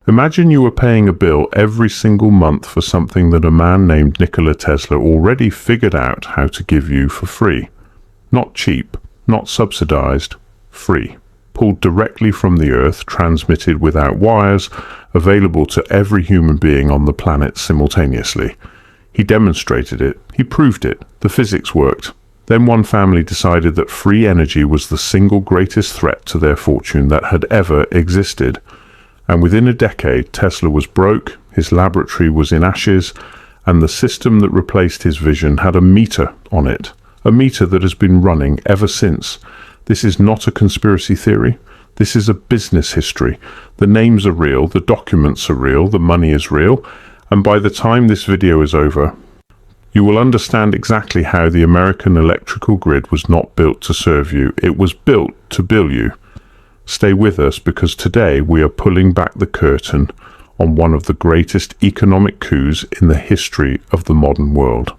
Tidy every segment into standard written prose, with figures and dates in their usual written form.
Imagine you were paying a bill every single month for something that a man named Nikola Tesla already figured out how to give you for free. Not cheap, not subsidized, free. Pulled directly from the earth, transmitted without wires, available to every human being on the planet simultaneously. He demonstrated it, he proved it, the physics worked. Then one family decided that free energy was the single greatest threat to their fortune that had ever existed. And within a decade, Tesla was broke, his laboratory was in ashes, and the system that replaced his vision had a meter on it, a meter that has been running ever since. This is not a conspiracy theory. This is a business history. The names are real, the documents are real, the money is real, and by the time this video is over, you will understand exactly how the American electrical grid was not built to serve you. It was built to bill you. Stay with us because today we are pulling back the curtain on one of the greatest economic coups in the history of the modern world.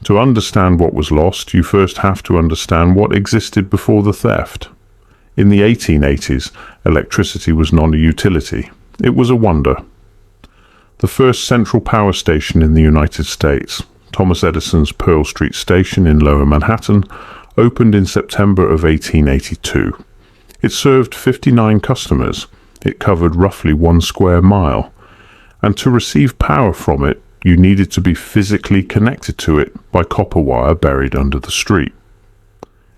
To understand what was lost, you first have to understand what existed before the theft. In the 1880s, electricity was not a utility. It was a wonder. The first central power station in the United States, Thomas Edison's Pearl Street Station in Lower Manhattan, opened in September of 1882. It served 59 customers. It covered roughly 1 square mile. And to receive power from it, you needed to be physically connected to it by copper wire buried under the street.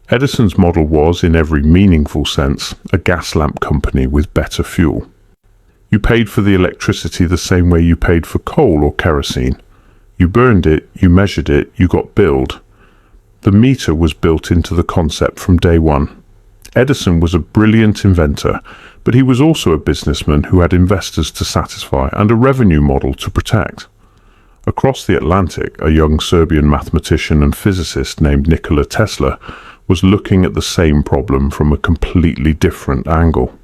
Edison's model was, in every meaningful sense, a gas lamp company with better fuel. You paid for the electricity the same way you paid for coal or kerosene. You burned it, you measured it, you got billed. The meter was built into the concept from day one. Edison was a brilliant inventor, but he was also a businessman who had investors to satisfy and a revenue model to protect. Across the Atlantic, a young Serbian mathematician and physicist named Nikola Tesla was looking at the same problem from a completely different angle.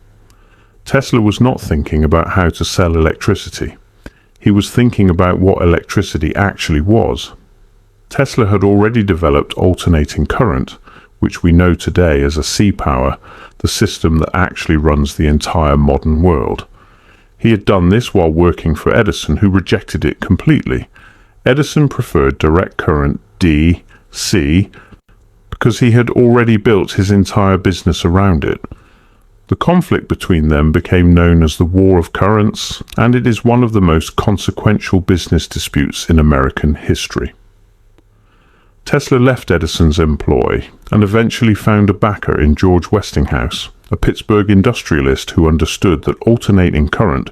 Tesla was not thinking about how to sell electricity. He was thinking about what electricity actually was. Tesla had already developed alternating current, which we know today as a C-power, the system that actually runs the entire modern world. He had done this while working for Edison, who rejected it completely. Edison preferred direct current, DC, because he had already built his entire business around it. The conflict between them became known as the War of Currents, and it is one of the most consequential business disputes in American history. Tesla left Edison's employ and eventually found a backer in George Westinghouse, a Pittsburgh industrialist who understood that alternating current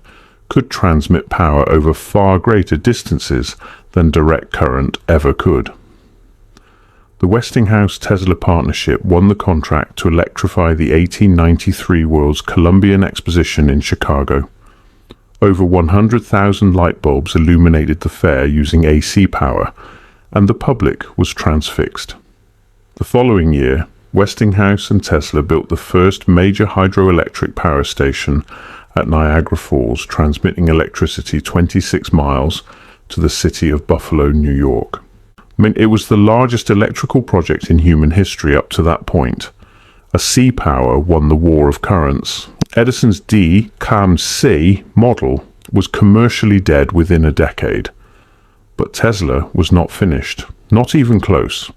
could transmit power over far greater distances than direct current ever could. The Westinghouse-Tesla partnership won the contract to electrify the 1893 World's Columbian Exposition in Chicago. Over 100,000 light bulbs illuminated the fair using AC power, and the public was transfixed. The following year, Westinghouse and Tesla built the first major hydroelectric power station at Niagara Falls, transmitting electricity 26 miles to the city of Buffalo, New York. It was the largest electrical project in human history up to that point. A C-power won the War of Currents. Edison's D-CAM-C model was commercially dead within a decade. But Tesla was not finished, not even close.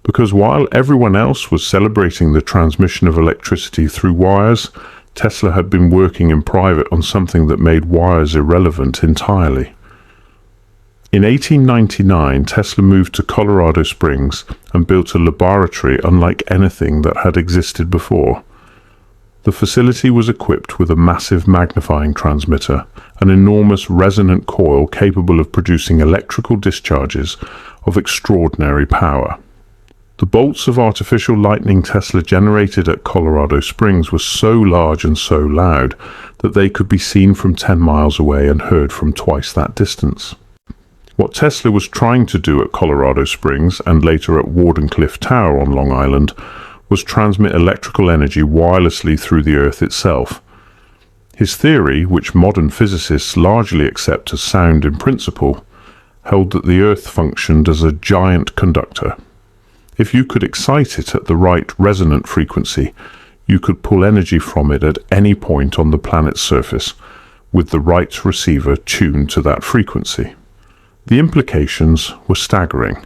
Because while everyone else was celebrating the transmission of electricity through wires, Tesla had been working in private on something that made wires irrelevant entirely. In 1899, Tesla moved to Colorado Springs and built a laboratory unlike anything that had existed before. The facility was equipped with a massive magnifying transmitter, an enormous resonant coil capable of producing electrical discharges of extraordinary power. The bolts of artificial lightning Tesla generated at Colorado Springs were so large and so loud that they could be seen from 10 miles away and heard from twice that distance. What Tesla was trying to do at Colorado Springs and later at Wardenclyffe Tower on Long Island was transmit electrical energy wirelessly through the Earth itself. His theory, which modern physicists largely accept as sound in principle, held that the Earth functioned as a giant conductor. If you could excite it at the right resonant frequency, you could pull energy from it at any point on the planet's surface, with the right receiver tuned to that frequency. The implications were staggering.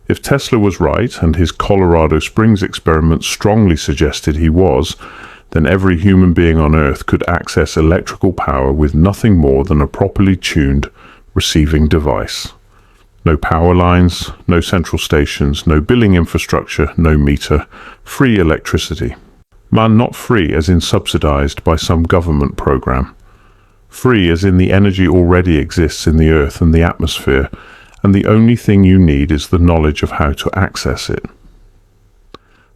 If Tesla was right, and his Colorado Springs experiment strongly suggested he was, then every human being on Earth could access electrical power with nothing more than a properly tuned receiving device. No power lines, no central stations, no billing infrastructure, no meter, free electricity. Man, not free as in subsidized by some government program. Free as in the energy already exists in the Earth and the atmosphere, and the only thing you need is the knowledge of how to access it.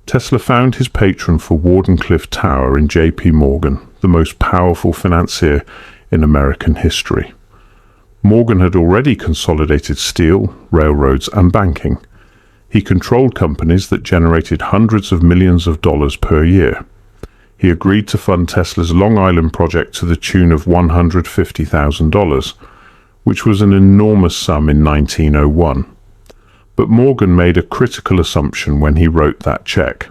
Tesla found his patron for Wardenclyffe Tower in J.P. Morgan, the most powerful financier in American history. Morgan had already consolidated steel, railroads, and banking. He controlled companies that generated hundreds of millions of dollars per year. He agreed to fund Tesla's Long Island project to the tune of $150,000, which was an enormous sum in 1901. But Morgan made a critical assumption when he wrote that check.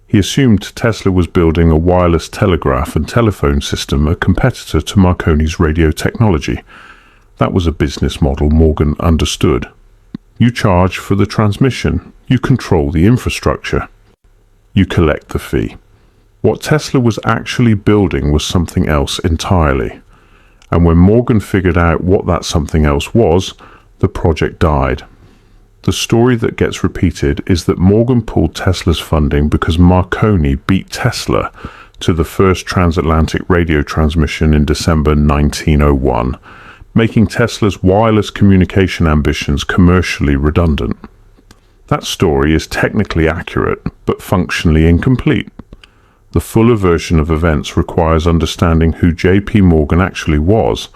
He assumed Tesla was building a wireless telegraph and telephone system, a competitor to Marconi's radio technology. That was a business model Morgan understood. You charge for the transmission, you control the infrastructure, you collect the fee. What Tesla was actually building was something else entirely. And when Morgan figured out what that something else was, the project died. The story that gets repeated is that Morgan pulled Tesla's funding because Marconi beat Tesla to the first transatlantic radio transmission in December 1901, making Tesla's wireless communication ambitions commercially redundant. That story is technically accurate, but functionally incomplete. The fuller version of events requires understanding who J.P. Morgan actually was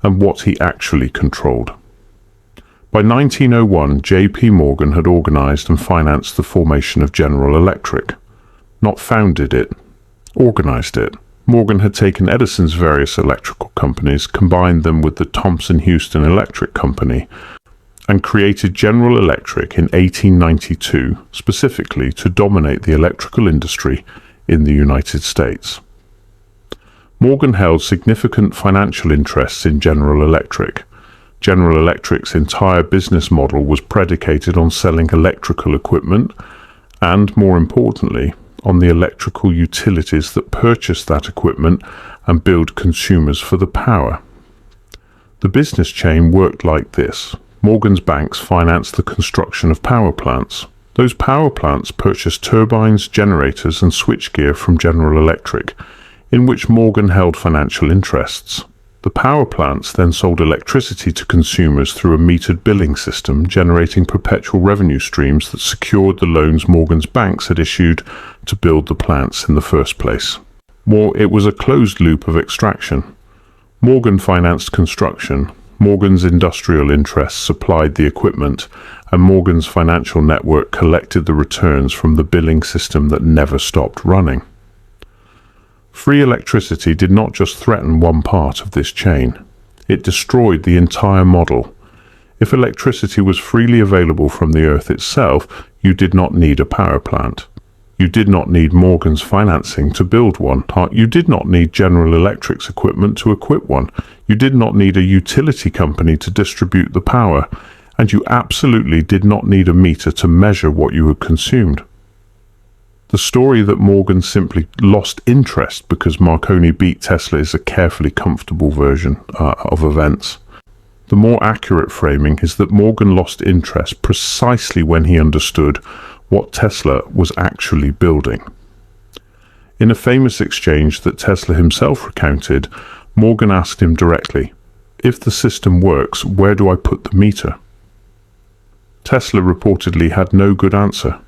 and what he actually controlled. By 1901, J.P. Morgan had organized and financed the formation of General Electric. Not founded it, organized it. Morgan had taken Edison's various electrical companies, combined them with the Thomson-Houston Electric Company, and created General Electric in 1892 specifically to dominate the electrical industry in the United States. Morgan held significant financial interests in General Electric. General Electric's entire business model was predicated on selling electrical equipment and, more importantly, on the electrical utilities that purchased that equipment and billed consumers for the power. The business chain worked like this. Morgan's banks financed the construction of power plants. Those power plants purchased turbines, generators, and switchgear from General Electric, in which Morgan held financial interests. The power plants then sold electricity to consumers through a metered billing system, generating perpetual revenue streams that secured the loans Morgan's banks had issued to build the plants in the first place. It was a closed loop of extraction. Morgan financed construction, Morgan's industrial interests supplied the equipment, and Morgan's financial network collected the returns from the billing system that never stopped running. Free electricity did not just threaten one part of this chain. It destroyed the entire model. If electricity was freely available from the earth itself, you did not need a power plant. You did not need Morgan's financing to build one. You did not need General Electric's equipment to equip one. You did not need a utility company to distribute the power. And you absolutely did not need a meter to measure what you had consumed. The story that Morgan simply lost interest because Marconi beat Tesla is a carefully comfortable version of events. The more accurate framing is that Morgan lost interest precisely when he understood what Tesla was actually building. In a famous exchange that Tesla himself recounted, Morgan asked him directly, "If the system works, where do I put the meter?" Tesla reportedly had no good answer.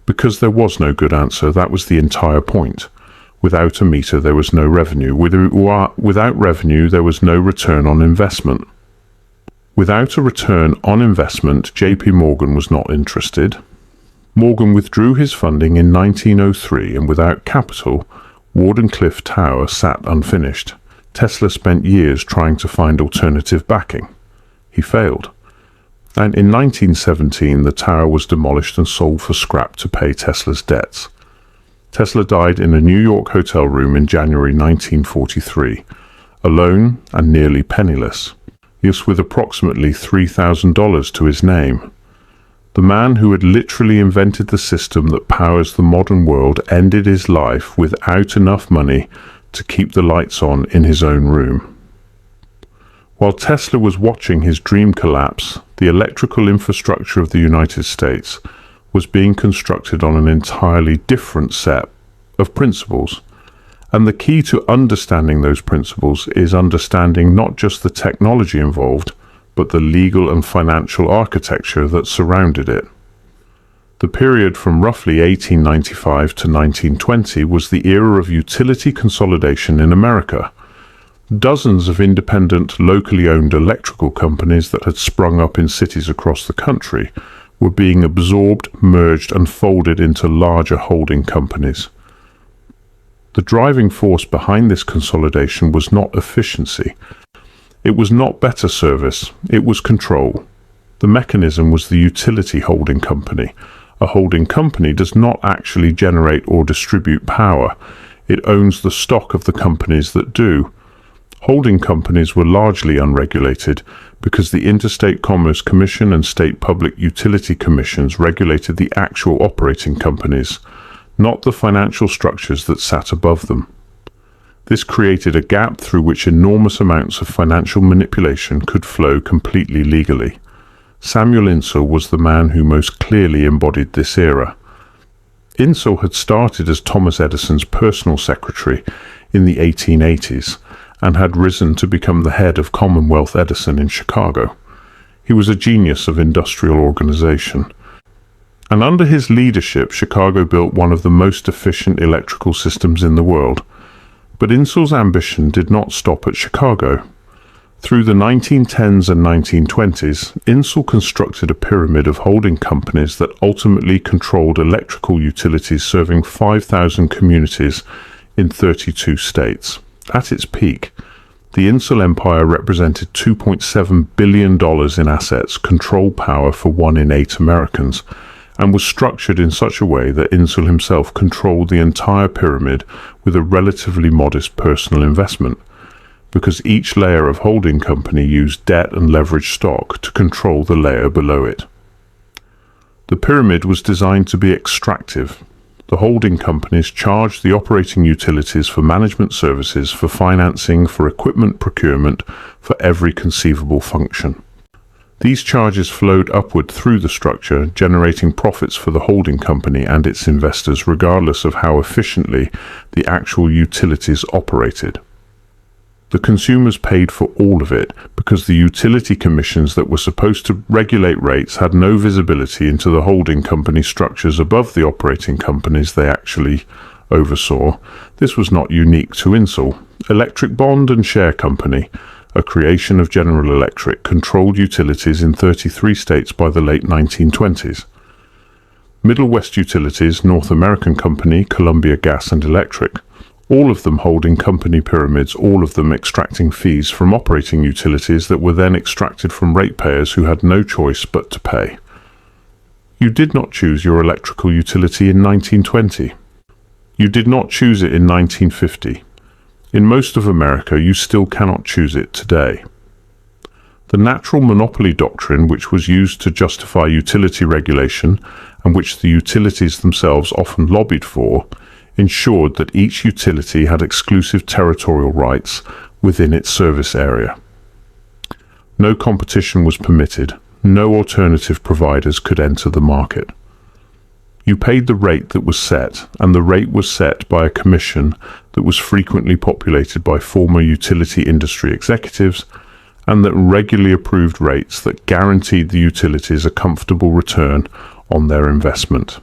Because there was no good answer, that was the entire point. Without a meter, there was no revenue. Without revenue, there was no return on investment. Without a return on investment, J.P. Morgan was not interested. Morgan withdrew his funding in 1903, and without capital, Wardenclyffe Tower sat unfinished. Tesla spent years trying to find alternative backing. He failed. And in 1917, the tower was demolished and sold for scrap to pay Tesla's debts. Tesla died in a New York hotel room in January 1943. alone and nearly penniless, yes, with approximately $3,000 to his name. The man who had literally invented the system that powers the modern world ended his life without enough money to keep the lights on in his own room. While Tesla was watching his dream collapse, the electrical infrastructure of the United States was being constructed on an entirely different set of principles. And the key to understanding those principles is understanding not just the technology involved, but the legal and financial architecture that surrounded it. The period from roughly 1895 to 1920 was the era of utility consolidation in America. Dozens of independent, locally owned electrical companies that had sprung up in cities across the country were being absorbed, merged, and folded into larger holding companies. The driving force behind this consolidation was not efficiency. It was not better service, it was control. The mechanism was the utility holding company. A holding company does not actually generate or distribute power. It owns the stock of the companies that do. Holding companies were largely unregulated because the Interstate Commerce Commission and state public utility commissions regulated the actual operating companies, not the financial structures that sat above them. This created a gap through which enormous amounts of financial manipulation could flow completely legally. Samuel Insull was the man who most clearly embodied this era. Insull had started as Thomas Edison's personal secretary in the 1880s and had risen to become the head of Commonwealth Edison in Chicago. He was a genius of industrial organization. And under his leadership, Chicago built one of the most efficient electrical systems in the world. But Insull's ambition did not stop at Chicago. Through the 1910s and 1920s, Insull constructed a pyramid of holding companies that ultimately controlled electrical utilities serving 5,000 communities in 32 states. At its peak, the Insull empire represented $2.7 billion in assets, control power for 1 in 8 Americans, and was structured in such a way that Insull himself controlled the entire pyramid with a relatively modest personal investment, because each layer of holding company used debt and leveraged stock to control the layer below it. The pyramid was designed to be extractive. The holding companies charged the operating utilities for management services, for financing, for equipment procurement, for every conceivable function. These charges flowed upward through the structure, generating profits for the holding company and its investors, regardless of how efficiently the actual utilities operated. The consumers paid for all of it because the utility commissions that were supposed to regulate rates had no visibility into the holding company structures above the operating companies they actually oversaw. This was not unique to Insull. Electric Bond and Share Company, a creation of General Electric, controlled utilities in 33 states by the late 1920s. Middle West Utilities, North American Company, Columbia Gas and Electric, all of them holding company pyramids, all of them extracting fees from operating utilities that were then extracted from ratepayers who had no choice but to pay. You did not choose your electrical utility in 1920. You did not choose it in 1950. In most of America, you still cannot choose it today. The natural monopoly doctrine, which was used to justify utility regulation and which the utilities themselves often lobbied for, ensured that each utility had exclusive territorial rights within its service area. No competition was permitted. No alternative providers could enter the market. You paid the rate that was set, and the rate was set by a commission that was frequently populated by former utility industry executives and that regularly approved rates that guaranteed the utilities a comfortable return on their investment.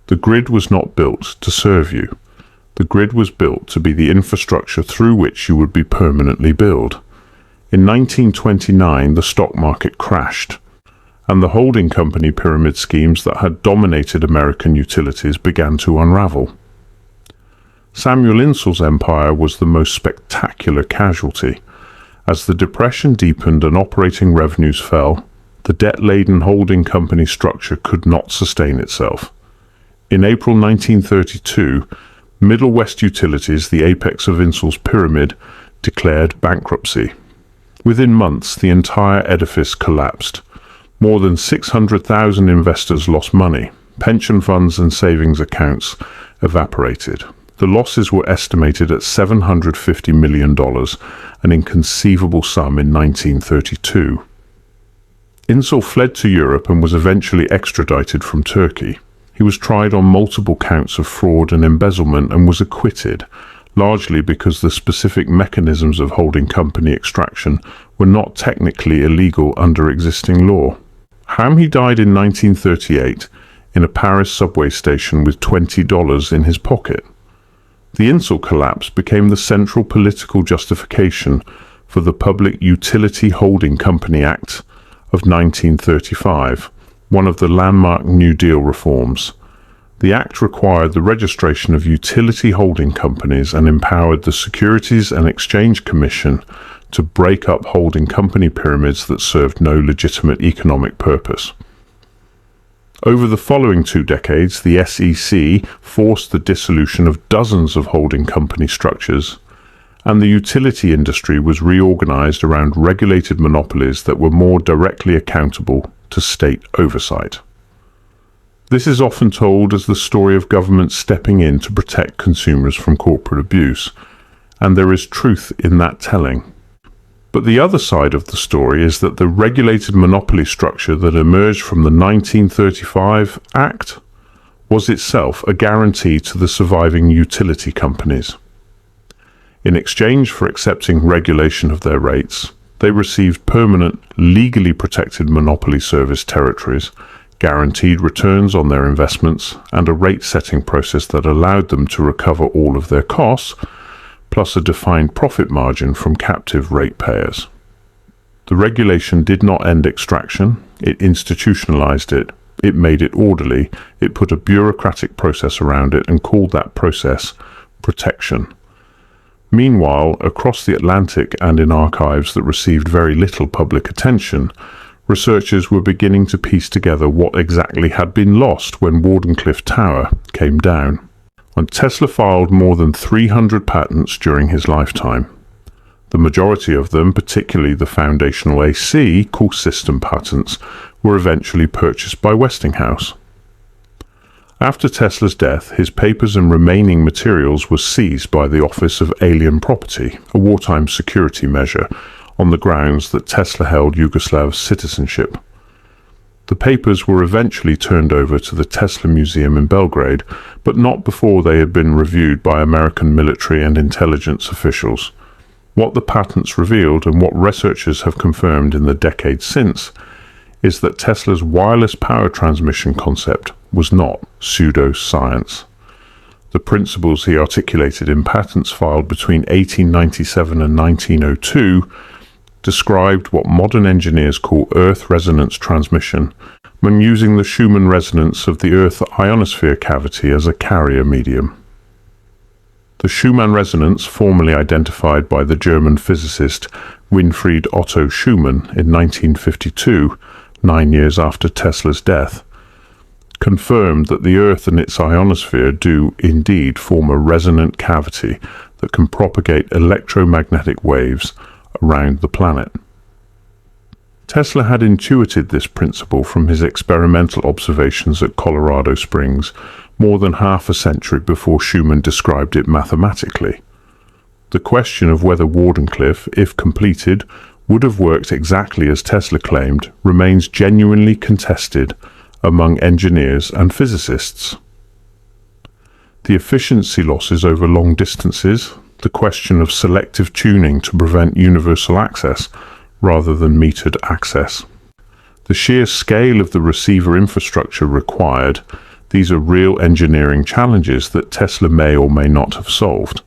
The grid was not built to serve you. The grid was built to be the infrastructure through which you would be permanently billed. In 1929, the stock market crashed, and the holding company pyramid schemes that had dominated American utilities began to unravel. Samuel Insull's empire was the most spectacular casualty. As the Depression deepened and operating revenues fell, the debt-laden holding company structure could not sustain itself. In April 1932, Middle West Utilities, the apex of Insull's pyramid, declared bankruptcy. Within months, the entire edifice collapsed. More than 600,000 investors lost money. Pension funds and savings accounts evaporated. The losses were estimated at $750 million, an inconceivable sum in 1932. Insull fled to Europe and was eventually extradited from Turkey. He was tried on multiple counts of fraud and embezzlement and was acquitted, largely because the specific mechanisms of holding company extraction were not technically illegal under existing law. He died in 1938 in a Paris subway station with $20 in his pocket. The Insull collapse became the central political justification for the Public Utility Holding Company Act of 1935, one of the landmark New Deal reforms. The Act required the registration of utility holding companies and empowered the Securities and Exchange Commission to break up holding company pyramids that served no legitimate economic purpose. Over the following 2 decades, the SEC forced the dissolution of dozens of holding company structures, and the utility industry was reorganized around regulated monopolies that were more directly accountable to state oversight. This is often told as the story of government stepping in to protect consumers from corporate abuse, and there is truth in that telling. But the other side of the story is that the regulated monopoly structure that emerged from the 1935 Act was itself a guarantee to the surviving utility companies. In exchange for accepting regulation of their rates, they received permanent, legally protected monopoly service territories, guaranteed returns on their investments, and a rate-setting process that allowed them to recover all of their costs, plus a defined profit margin from captive ratepayers. The regulation did not end extraction, it institutionalized it, it made it orderly, it put a bureaucratic process around it and called that process protection. Meanwhile, across the Atlantic and in archives that received very little public attention, researchers were beginning to piece together what exactly had been lost when Wardenclyffe Tower came down. When Tesla filed more than 300 patents during his lifetime. The majority of them, particularly the foundational AC core system patents, were eventually purchased by Westinghouse. After Tesla's death, his papers and remaining materials were seized by the Office of Alien Property, a wartime security measure, on the grounds that Tesla held Yugoslav citizenship. The papers were eventually turned over to the Tesla Museum in Belgrade, but not before they had been reviewed by American military and intelligence officials. What the patents revealed, and what researchers have confirmed in the decades since, is that Tesla's wireless power transmission concept was not pseudo-science. The principles he articulated in patents filed between 1897 and 1902 described what modern engineers call Earth resonance transmission when using the Schumann resonance of the Earth ionosphere cavity as a carrier medium. The Schumann resonance, formally identified by the German physicist Winfried Otto Schumann in 1952, 9 years after Tesla's death, confirmed that the Earth and its ionosphere do indeed form a resonant cavity that can propagate electromagnetic waves around the planet. Tesla had intuited this principle from his experimental observations at Colorado Springs more than half a century before Schumann described it mathematically. The question of whether Wardenclyffe, if completed, would have worked exactly as Tesla claimed remains genuinely contested among engineers and physicists. The efficiency losses over long distances, the question of selective tuning to prevent universal access rather than metered access. The sheer scale of the receiver infrastructure required, these are real engineering challenges that Tesla may or may not have solved.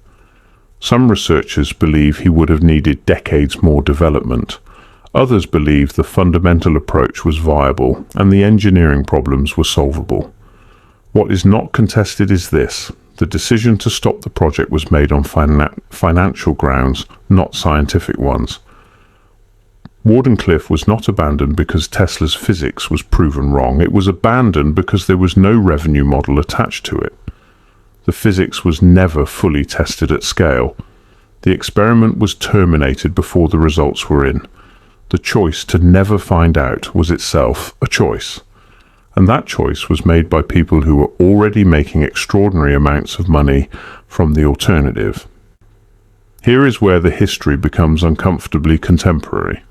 Some researchers believe he would have needed decades more development. Others believe the fundamental approach was viable and the engineering problems were solvable. What is not contested is this: the decision to stop the project was made on financial grounds, not scientific ones. Wardenclyffe was not abandoned because Tesla's physics was proven wrong. It was abandoned because there was no revenue model attached to it. The physics was never fully tested at scale. The experiment was terminated before the results were in. The choice to never find out was itself a choice. And that choice was made by people who were already making extraordinary amounts of money from the alternative. Here is where the history becomes uncomfortably contemporary.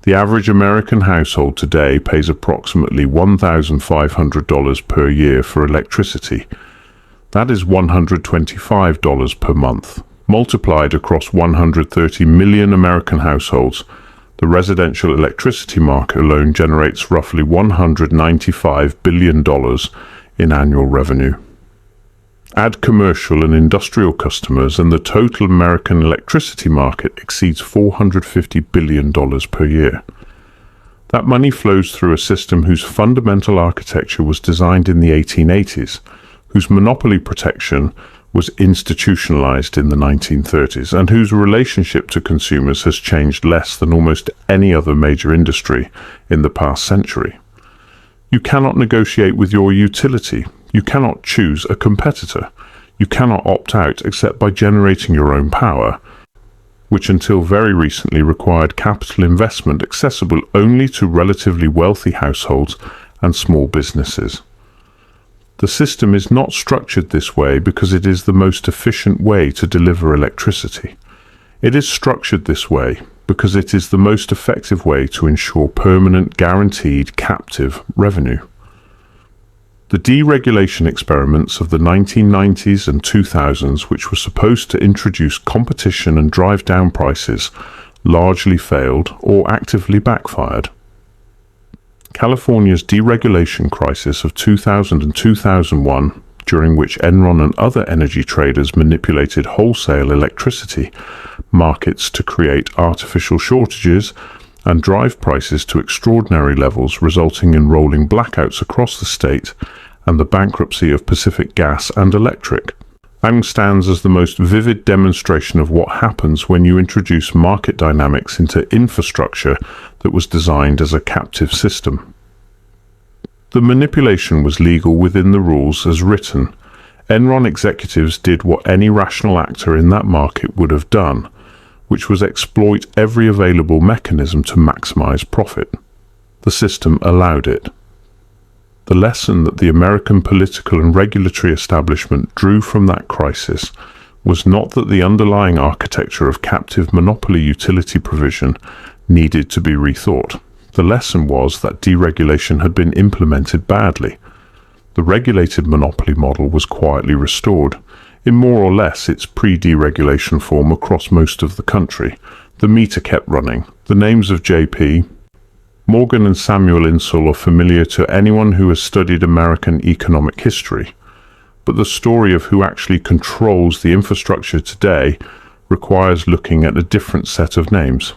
The average American household today pays approximately $1,500 per year for electricity. That is $125 per month. Multiplied across 130 million American households, the residential electricity market alone generates roughly $195 billion in annual revenue. Add commercial and industrial customers and the total American electricity market exceeds $450 billion per year. That money flows through a system whose fundamental architecture was designed in the 1880s, whose monopoly protection was institutionalized in the 1930s, and whose relationship to consumers has changed less than almost any other major industry in the past century. You cannot negotiate with your utility. You cannot choose a competitor. You cannot opt out except by generating your own power, which until very recently required capital investment accessible only to relatively wealthy households and small businesses. The system is not structured this way because it is the most efficient way to deliver electricity. It is structured this way because it is the most effective way to ensure permanent, guaranteed, captive revenue. The deregulation experiments of the 1990s and 2000s, which were supposed to introduce competition and drive down prices, largely failed or actively backfired. California's deregulation crisis of 2000 and 2001, during which Enron and other energy traders manipulated wholesale electricity markets to create artificial shortages and drive prices to extraordinary levels, resulting in rolling blackouts across the state and the bankruptcy of Pacific Gas and Electric, stands as the most vivid demonstration of what happens when you introduce market dynamics into infrastructure that was designed as a captive system. The manipulation was legal within the rules as written. Enron executives did what any rational actor in that market would have done, which was exploit every available mechanism to maximize profit. The system allowed it. The lesson that the American political and regulatory establishment drew from that crisis was not that the underlying architecture of captive monopoly utility provision needed to be rethought. The lesson was that deregulation had been implemented badly. The regulated monopoly model was quietly restored, in more or less its pre-deregulation form across most of the country. The meter kept running. The names of J.P. Morgan and Samuel Insull are familiar to anyone who has studied American economic history, but the story of who actually controls the infrastructure today requires looking at a different set of names.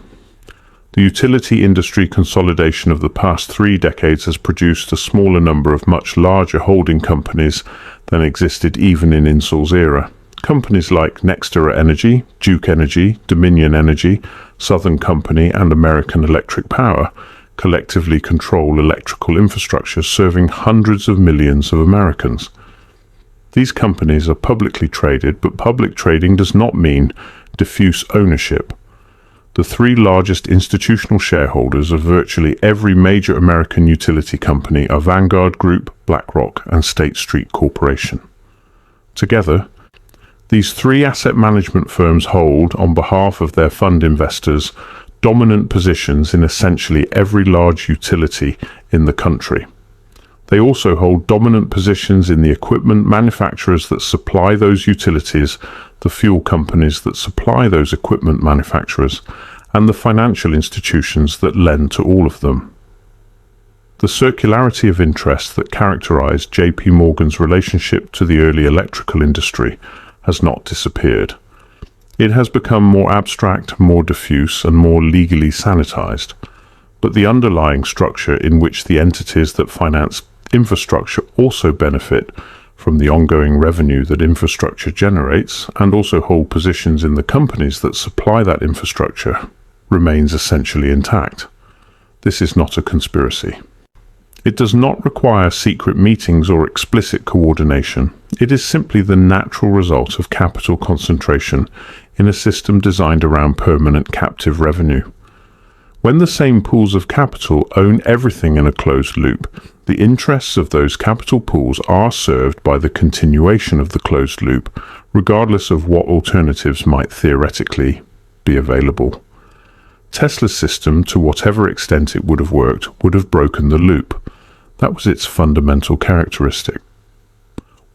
The utility industry consolidation of the past 3 decades has produced a smaller number of much larger holding companies than existed even in Insull's era. Companies like NextEra Energy, Duke Energy, Dominion Energy, Southern Company, and American Electric Power collectively control electrical infrastructure serving hundreds of millions of Americans. These companies are publicly traded, but public trading does not mean diffuse ownership. The 3 largest institutional shareholders of virtually every major American utility company are Vanguard Group, BlackRock, and State Street Corporation. Together, these 3 asset management firms hold, on behalf of their fund investors, dominant positions in essentially every large utility in the country. They also hold dominant positions in the equipment manufacturers that supply those utilities, the fuel companies that supply those equipment manufacturers, and the financial institutions that lend to all of them. The circularity of interest that characterized J.P. Morgan's relationship to the early electrical industry has not disappeared. It has become more abstract, more diffuse, and more legally sanitized. But the underlying structure in which the entities that finance infrastructure also benefit from the ongoing revenue that infrastructure generates, and also hold positions in the companies that supply that infrastructure, remains essentially intact. This is not a conspiracy. It does not require secret meetings or explicit coordination. It is simply the natural result of capital concentration in a system designed around permanent captive revenue. When the same pools of capital own everything in a closed loop, the interests of those capital pools are served by the continuation of the closed loop, regardless of what alternatives might theoretically be available. Tesla's system, to whatever extent it would have worked, would have broken the loop. That was its fundamental characteristic.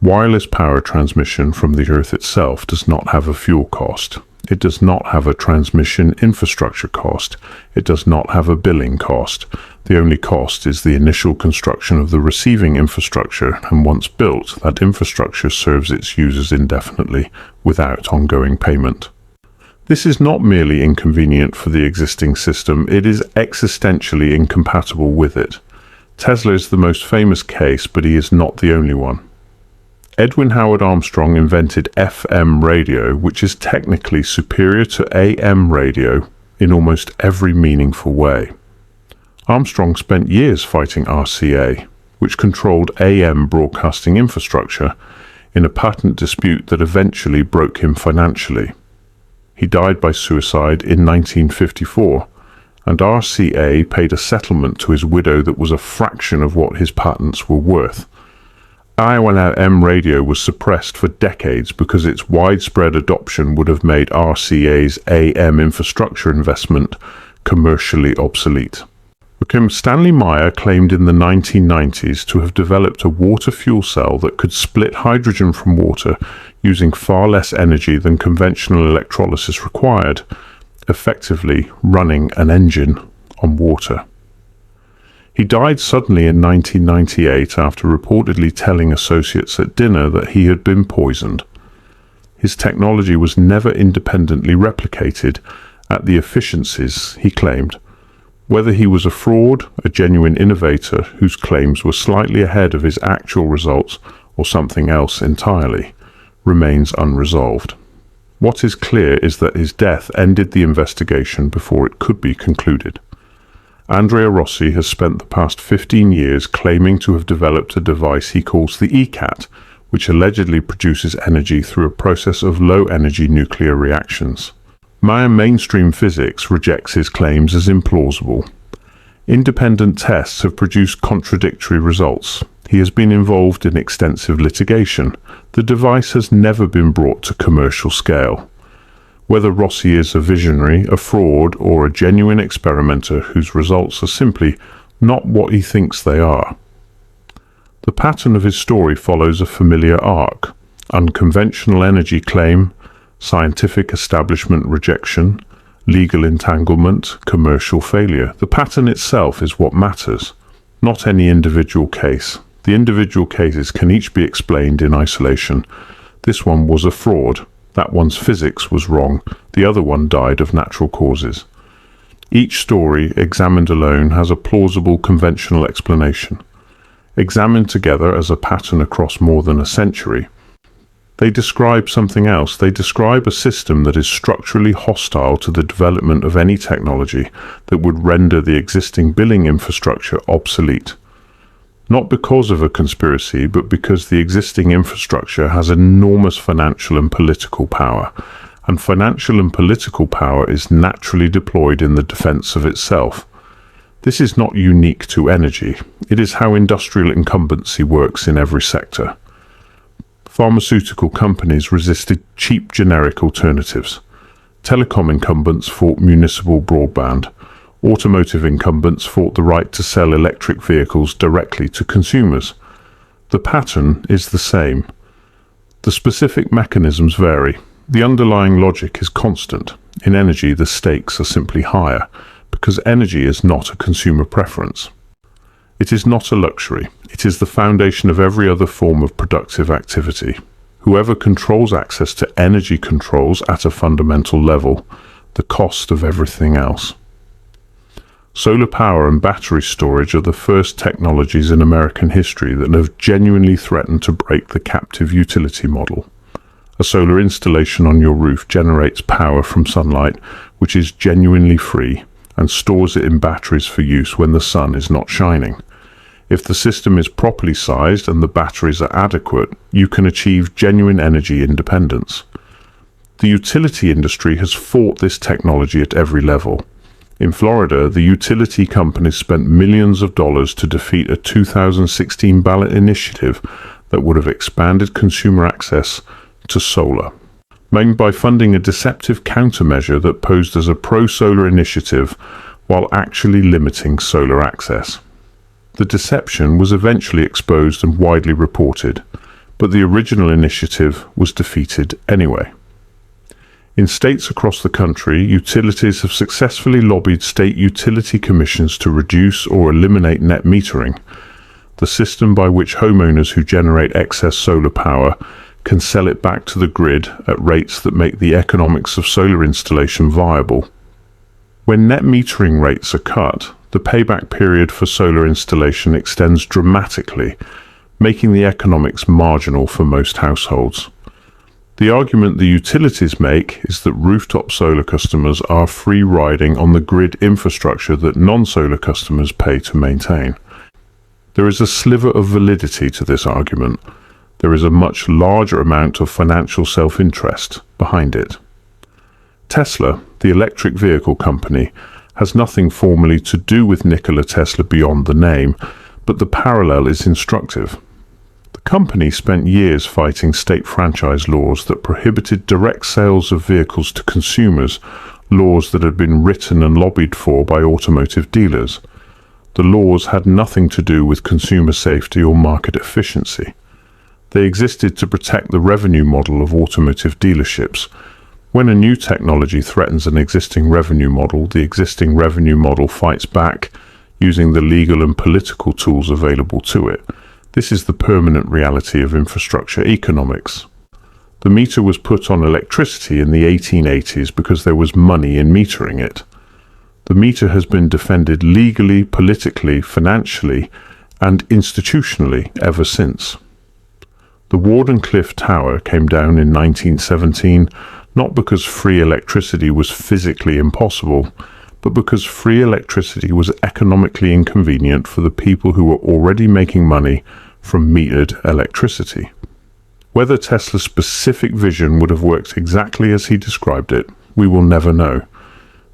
Wireless power transmission from the Earth itself does not have a fuel cost. It does not have a transmission infrastructure cost. It does not have a billing cost. The only cost is the initial construction of the receiving infrastructure, and once built, that infrastructure serves its users indefinitely, without ongoing payment. This is not merely inconvenient for the existing system, it is existentially incompatible with it. Tesla is the most famous case, but he is not the only one. Edwin Howard Armstrong invented FM radio, which is technically superior to AM radio in almost every meaningful way. Armstrong spent years fighting RCA, which controlled AM broadcasting infrastructure, in a patent dispute that eventually broke him financially. He died by suicide in 1954, and RCA paid a settlement to his widow that was a fraction of what his patents were worth. AM radio was suppressed for decades because its widespread adoption would have made RCA's AM infrastructure investment commercially obsolete. Stanley Meyer claimed in the 1990s to have developed a water fuel cell that could split hydrogen from water using far less energy than conventional electrolysis required, effectively running an engine on water. He died suddenly in 1998 after reportedly telling associates at dinner that he had been poisoned. His technology was never independently replicated at the efficiencies he claimed. Whether he was a fraud, a genuine innovator whose claims were slightly ahead of his actual results, or something else entirely, remains unresolved. What is clear is that his death ended the investigation before it could be concluded. Andrea Rossi has spent the past 15 years claiming to have developed a device he calls the ECAT, which allegedly produces energy through a process of low-energy nuclear reactions. Mainstream physics rejects his claims as implausible. Independent tests have produced contradictory results. He has been involved in extensive litigation. The device has never been brought to commercial scale. Whether Rossi is a visionary, a fraud, or a genuine experimenter whose results are simply not what he thinks they are. The pattern of his story follows a familiar arc: unconventional energy claim, scientific establishment rejection, legal entanglement, commercial failure. The pattern itself is what matters, not any individual case. The individual cases can each be explained in isolation. This one was a fraud. That one's physics was wrong. The other one died of natural causes. Each story, examined alone, has a plausible conventional explanation. Examined together as a pattern across more than a century, they describe something else. They describe a system that is structurally hostile to the development of any technology that would render the existing billing infrastructure obsolete. Not because of a conspiracy, but because the existing infrastructure has enormous financial and political power, and financial and political power is naturally deployed in the defense of itself. This is not unique to energy. It is how industrial incumbency works in every sector. Pharmaceutical companies resisted cheap generic alternatives. Telecom incumbents fought municipal broadband. Automotive incumbents fought the right to sell electric vehicles directly to consumers. The pattern is the same. The specific mechanisms vary. The underlying logic is constant. In energy, the stakes are simply higher, because energy is not a consumer preference. It is not a luxury. It is the foundation of every other form of productive activity. Whoever controls access to energy controls at a fundamental level the cost of everything else. Solar power and battery storage are the first technologies in American history that have genuinely threatened to break the captive utility model. A solar installation on your roof generates power from sunlight, which is genuinely free, and stores it in batteries for use when the sun is not shining. If the system is properly sized and the batteries are adequate, you can achieve genuine energy independence. The utility industry has fought this technology at every level. In Florida, the utility companies spent millions of dollars to defeat a 2016 ballot initiative that would have expanded consumer access to solar, mainly by funding a deceptive countermeasure that posed as a pro-solar initiative while actually limiting solar access. The deception was eventually exposed and widely reported, but the original initiative was defeated anyway. In states across the country, utilities have successfully lobbied state utility commissions to reduce or eliminate net metering, the system by which homeowners who generate excess solar power can sell it back to the grid at rates that make the economics of solar installation viable. When net metering rates are cut, the payback period for solar installation extends dramatically, making the economics marginal for most households. The argument the utilities make is that rooftop solar customers are free riding on the grid infrastructure that non-solar customers pay to maintain. There is a sliver of validity to this argument. There is a much larger amount of financial self-interest behind it. Tesla, the electric vehicle company, has nothing formally to do with Nikola Tesla beyond the name, but the parallel is instructive. The company spent years fighting state franchise laws that prohibited direct sales of vehicles to consumers, laws that had been written and lobbied for by automotive dealers. The laws had nothing to do with consumer safety or market efficiency. They existed to protect the revenue model of automotive dealerships. When a new technology threatens an existing revenue model, the existing revenue model fights back using the legal and political tools available to it. This is the permanent reality of infrastructure economics. The meter was put on electricity in the 1880s because there was money in metering it. The meter has been defended legally, politically, financially, and institutionally ever since. The Wardenclyffe Tower came down in 1917 not because free electricity was physically impossible, but because free electricity was economically inconvenient for the people who were already making money from metered electricity. Whether Tesla's specific vision would have worked exactly as he described it, we will never know.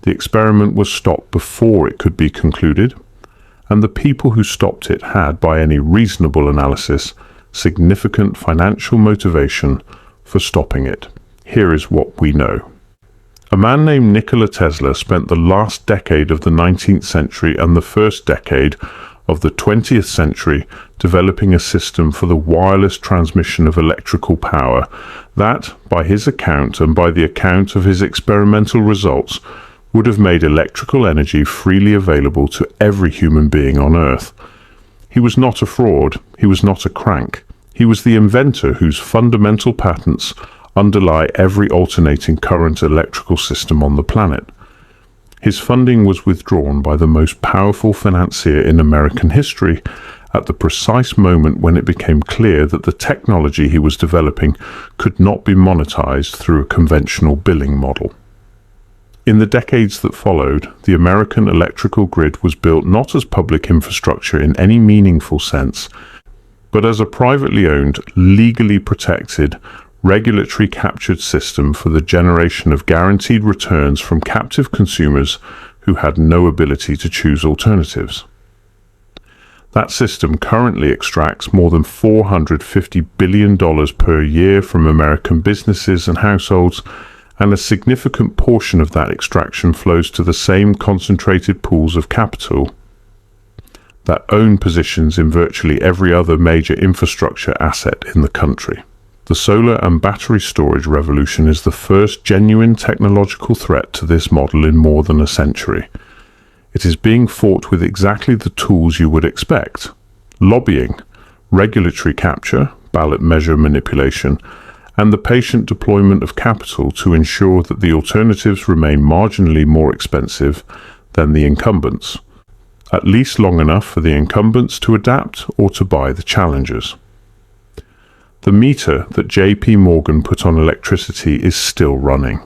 The experiment was stopped before it could be concluded, and the people who stopped it had, by any reasonable analysis, significant financial motivation for stopping it. Here is what we know. A man named Nikola Tesla spent the last decade of the 19th century and the first decade of the 20th century developing a system for the wireless transmission of electrical power that, by his account and by the account of his experimental results, would have made electrical energy freely available to every human being on Earth. He was not a fraud, he was not a crank. He was the inventor whose fundamental patents underlie every alternating current electrical system on the planet. His funding was withdrawn by the most powerful financier in American history at the precise moment when it became clear that the technology he was developing could not be monetized through a conventional billing model. In the decades that followed, the American electrical grid was built not as public infrastructure in any meaningful sense, but as a privately owned, legally protected, regulatory captured system for the generation of guaranteed returns from captive consumers who had no ability to choose alternatives. That system currently extracts more than $450 billion per year from American businesses and households, and a significant portion of that extraction flows to the same concentrated pools of capital that own positions in virtually every other major infrastructure asset in the country. The solar and battery storage revolution is the first genuine technological threat to this model in more than a century. It is being fought with exactly the tools you would expect: lobbying, regulatory capture, ballot measure manipulation, and the patient deployment of capital to ensure that the alternatives remain marginally more expensive than the incumbents, at least long enough for the incumbents to adapt or to buy the challengers. The meter that JP Morgan put on electricity is still running.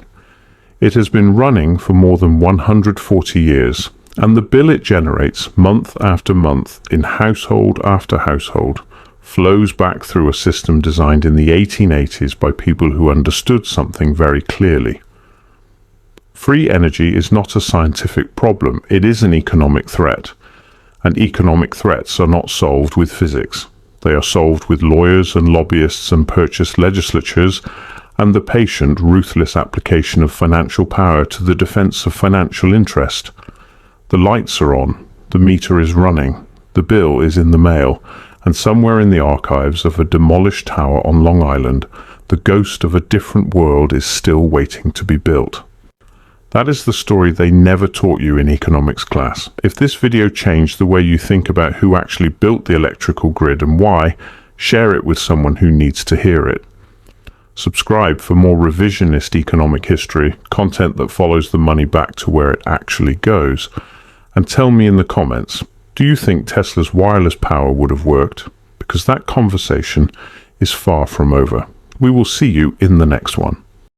It has been running for more than 140 years, and the bill it generates month after month in household after household flows back through a system designed in the 1880s by people who understood something very clearly. Free energy is not a scientific problem, it is an economic threat. And economic threats are not solved with physics. They are solved with lawyers and lobbyists and purchased legislatures and the patient, ruthless application of financial power to the defense of financial interest. The lights are on, the meter is running, the bill is in the mail, and somewhere in the archives of a demolished tower on Long Island, the ghost of a different world is still waiting to be built. That is the story they never taught you in economics class. If this video changed the way you think about who actually built the electrical grid and why, share it with someone who needs to hear it. Subscribe for more revisionist economic history, content that follows the money back to where it actually goes. And tell me in the comments, do you think Tesla's wireless power would have worked? Because that conversation is far from over. We will see you in the next one.